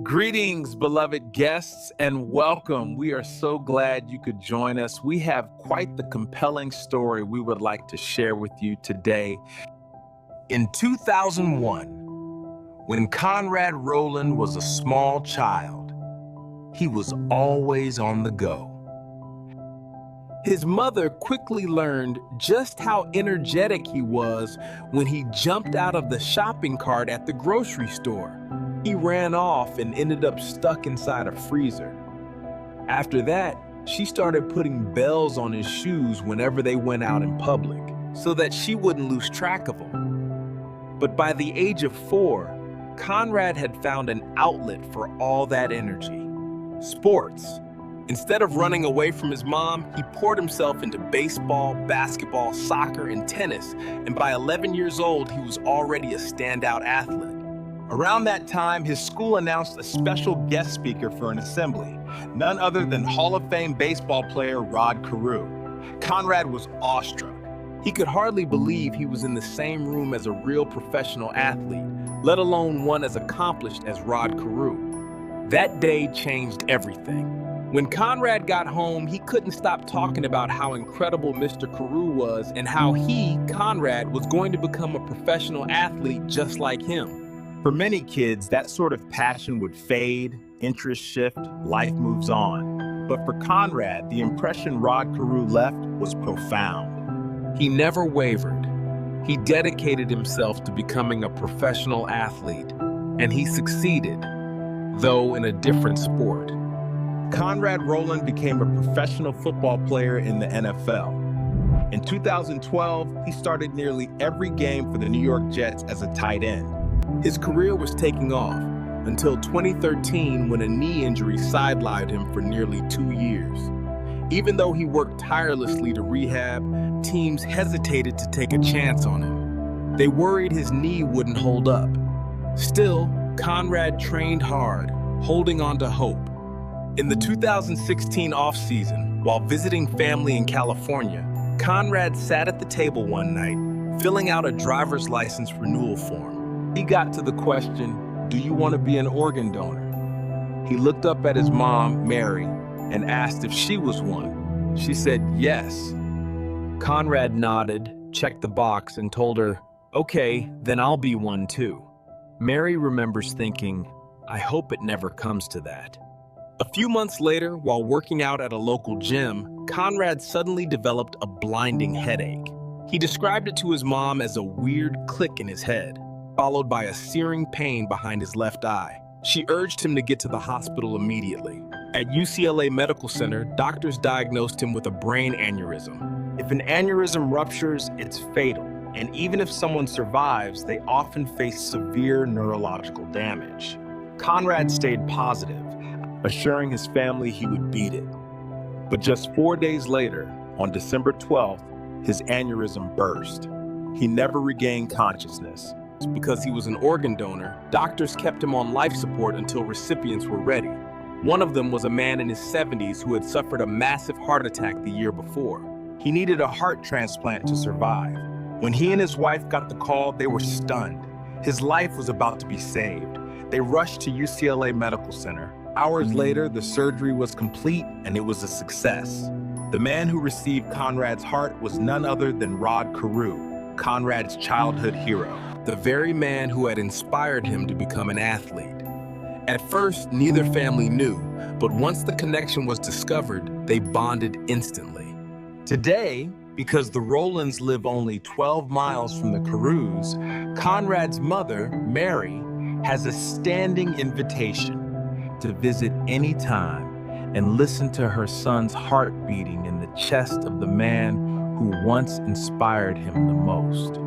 Greetings, beloved guests, and welcome. We are so glad you could join us. We have quite the compelling story we would like to share with you today. In 2001, when Conrad Rowland was a small child, he was always on the go. His mother quickly learned just how energetic he was when he jumped out of the shopping cart at the grocery store. He ran off and ended up stuck inside a freezer. After that, she started putting bells on his shoes whenever they went out in public, so that she wouldn't lose track of them. But by the age of 4, Conrad had found an outlet for all that energy: sports. Instead of running away from his mom, he poured himself into baseball, basketball, soccer, and tennis, and by 11 years old, he was already a standout athlete. Around that time, his school announced a special guest speaker for an assembly, none other than Hall of Fame baseball player Rod Carew. Conrad was awestruck. He could hardly believe he was in the same room as a real professional athlete, let alone one as accomplished as Rod Carew. That day changed everything. When Conrad got home, he couldn't stop talking about how incredible Mr. Carew was and how he, Conrad, was going to become a professional athlete just like him. For many kids, that sort of passion would fade, interest shift, life moves on. But for Conrad, the impression Rod Carew left was profound. He never wavered. He dedicated himself to becoming a professional athlete, and he succeeded, though in a different sport. Conrad Rowland became a professional football player in the NFL. In 2012, he started nearly every game for the New York Jets as a tight end. His career was taking off until 2013, when a knee injury sidelined him for nearly 2 years. Even though he worked tirelessly to rehab, teams hesitated to take a chance on him. They worried his knee wouldn't hold up. Still, Conrad trained hard, holding on to hope. In the 2016 offseason, while visiting family in California, Conrad sat at the table one night, filling out a driver's license renewal form. He got to the question, "Do you want to be an organ donor?" He looked up at his mom, Mary, and asked if she was one. She said yes. Conrad nodded, checked the box, and told her, "Okay, then I'll be one too." Mary remembers thinking, "I hope it never comes to that." A few months later, while working out at a local gym, Conrad suddenly developed a blinding headache. He described it to his mom as a weird click in his head, followed by a searing pain behind his left eye. She urged him to get to the hospital immediately. At UCLA Medical Center, doctors diagnosed him with a brain aneurysm. If an aneurysm ruptures, it's fatal, and even if someone survives, they often face severe neurological damage. Conrad stayed positive, assuring his family he would beat it. But just 4 days later, on December 12th, his aneurysm burst. He never regained consciousness. Because he was an organ donor, doctors kept him on life support until recipients were ready. One of them was a man in his 70s who had suffered a massive heart attack the year before. He needed a heart transplant to survive. When he and his wife got the call, they were stunned. His life was about to be saved. They rushed to UCLA Medical Center. Hours later, the surgery was complete and it was a success. The man who received Conrad's heart was none other than Rod Carew, Conrad's childhood hero, the very man who had inspired him to become an athlete. At first, neither family knew, but once the connection was discovered, they bonded instantly. Today, because the Rowlands live only 12 miles from the Carews, Conrad's mother, Mary, has a standing invitation to visit anytime and listen to her son's heart beating in the chest of the man who once inspired him the most.